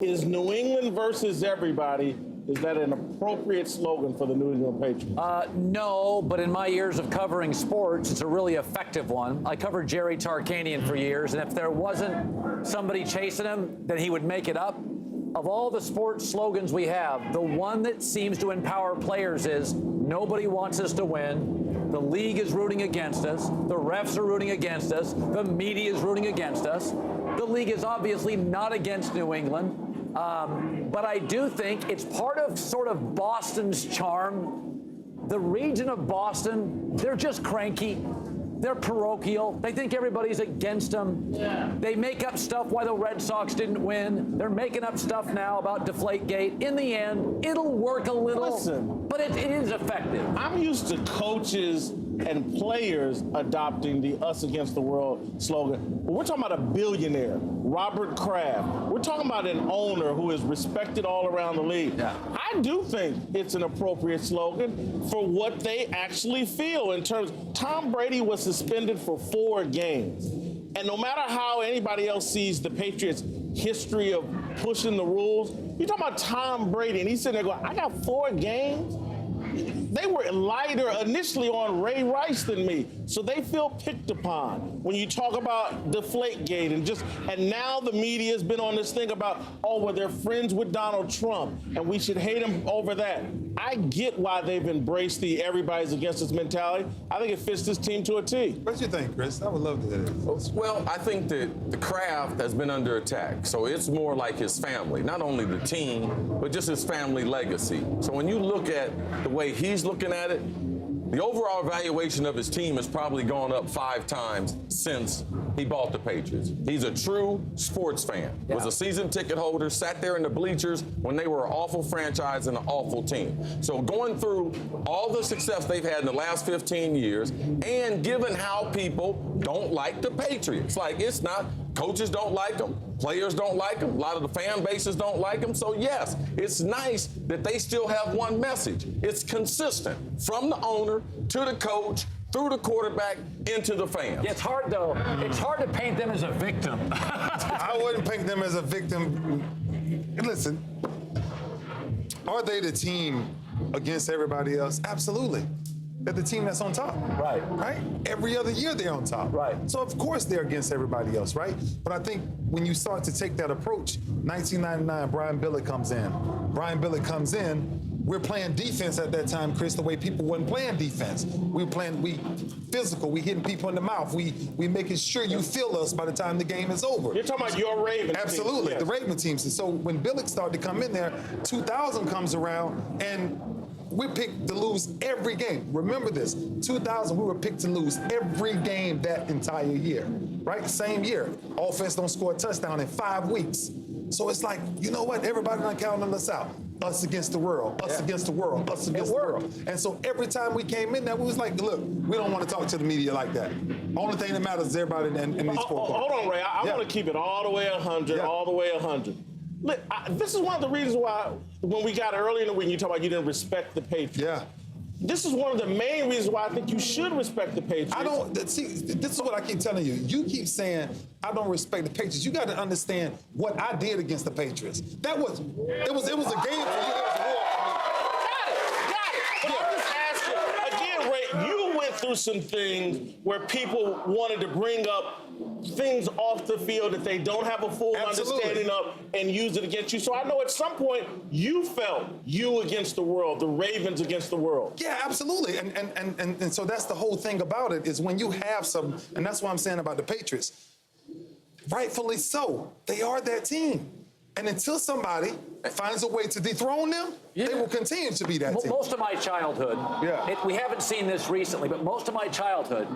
Is New England versus everybody, is that an appropriate slogan for the New England Patriots? No, but in my years of covering sports, it's a really effective one. I covered Jerry Tarkanian for years, and if there wasn't somebody chasing him, then he would make it up. Of all the sports slogans we have, the one that seems to empower players is nobody wants us to win. The league is rooting against us. The refs are rooting against us. The media is rooting against us. The league is obviously not against New England. But I do think it's part of sort of Boston's charm. The region of Boston, they're just cranky. They're parochial. They think everybody's against them. Yeah. They make up stuff why the Red Sox didn't win. They're making up stuff now about Deflategate. In the end, it'll work a little, but it is effective. I'm used to coaches and players adopting the us against the world slogan. But we're talking about a billionaire, Robert Kraft. We're talking about an owner who is respected all around the league. Yeah. I do think it's an appropriate slogan for what they actually feel in terms. Tom Brady was suspended for 4 games. And no matter how anybody else sees the Patriots' history of pushing the rules, you're talking about Tom Brady, and he's sitting there going, I got 4 games? They were lighter initially on Ray Rice than me, so they feel picked upon. When you talk about Deflategate and now the media has been on this thing about, oh, well, they're friends with Donald Trump, and we should hate him over that. I get why they've embraced the everybody's against us mentality. I think it fits this team to a T. What do you think, Chris? I would love to hear it. Well, I think that the Kraft has been under attack, so it's more like his family, not only the team, but just his family legacy. So when you look at the way he's looking at it, the overall valuation of his team has probably gone up 5 times since he bought the Patriots. He's a true sports fan, was a season ticket holder, sat there in the bleachers when they were an awful franchise and an awful team. So going through all the success they've had in the last 15 years, and given how people don't like the Patriots, like it's not, coaches don't like them, players don't like them, a lot of the fan bases don't like them. So yes, it's nice that they still have one message. It's consistent from the owner to the coach, through the quarterback, into the fans. Yeah, it's hard, though. It's hard to paint them as a victim. I wouldn't paint them as a victim. Listen, are they the team against everybody else? Absolutely. They're the team that's on top. Right. Right? Every other year they're on top. Right. So, of course, they're against everybody else, right? But I think when you start to take that approach, 1999, Brian Billick comes in. We're playing defense at that time, Chris, the way people weren't playing defense. We physical, we hitting people in the mouth. We making sure you feel us by the time the game is over. You're talking about your Ravens. Absolutely, team. the Raven teams. And so when Billick started to come in there, 2000 comes around, and we picked to lose every game. Remember this, 2000, we were picked to lose every game that entire year, right? Same year. Offense don't score a touchdown in 5 weeks. So it's like, you know what? Everybody done counting us out. Us against the world, us against the world, us against the world. And so every time we came in there, we was like, look, we don't want to talk to the media like that. Only thing that matters is everybody in these 4 quarters. Hold on, Ray. I want to keep it all the way 100, all the way 100. Look, this is one of the reasons why, when we got early in the week, you talk about you didn't respect the Patriots. Yeah. This is one of the main reasons why I think you should respect the Patriots. I don't, see, this is what I keep telling you. You keep saying, I don't respect the Patriots. You got to understand what I did against the Patriots. It was a game for you. It was a war for me. Got it. But I'm just asking, again, Ray, you went through some things where people wanted to bring up things off the field that they don't have a full understanding of and use it against you. So I know at some point you felt you against the world, the Ravens against the world. Yeah, absolutely. And so that's the whole thing about it is when you have some, and that's what I'm saying about the Patriots, rightfully so, they are that team. And until somebody finds a way to dethrone them, they will continue to be that team. Most of my childhood, we haven't seen this recently, but most of my childhood,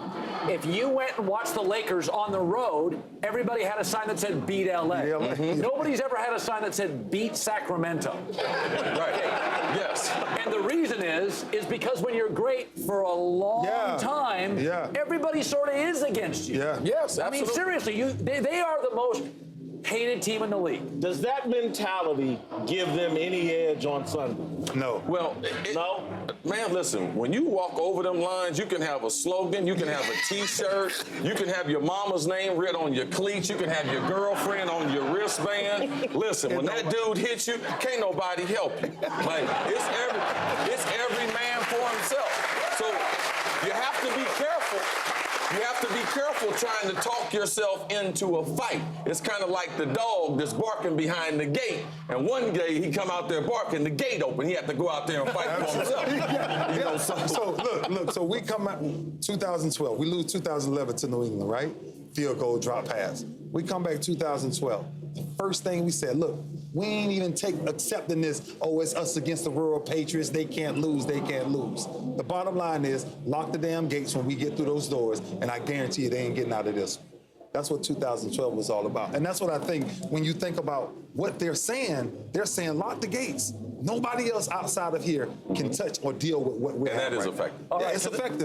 if you went and watched the Lakers on the road, everybody had a sign that said beat LA. Nobody's ever had a sign that said beat Sacramento. Right. Yes. And the reason is because when you're great for a long time, everybody sort of is against you. Yes, absolutely. I mean, seriously, they are the most hated team in the league. Does that mentality give them any edge on Sunday? No. Well, No? man, listen, when you walk over them lines, you can have a slogan, you can have a T-shirt, you can have your mama's name written on your cleats, you can have your girlfriend on your wristband. Listen, when that dude hits you, can't nobody help you. Like, it's every man for himself. So you have to be careful. You have to be careful trying to talk yourself into a fight. It's kind of like the dog that's barking behind the gate, and one day he come out there barking, the gate open. He have to go out there and fight for himself. You know, So look. So we come out 2012. We lose 2011 to New England, right? Field goal, drop pass. We come back 2012. The first thing we said, look, we ain't even accepting this, oh, it's us against the World Patriots, they can't lose, they can't lose. The bottom line is, lock the damn gates when we get through those doors, and I guarantee you they ain't getting out of this. That's what 2012 was all about. And that's what I think, when you think about what they're saying lock the gates. Nobody else outside of here can touch or deal with what we're and that at is right now. effective. Yeah, it's effective.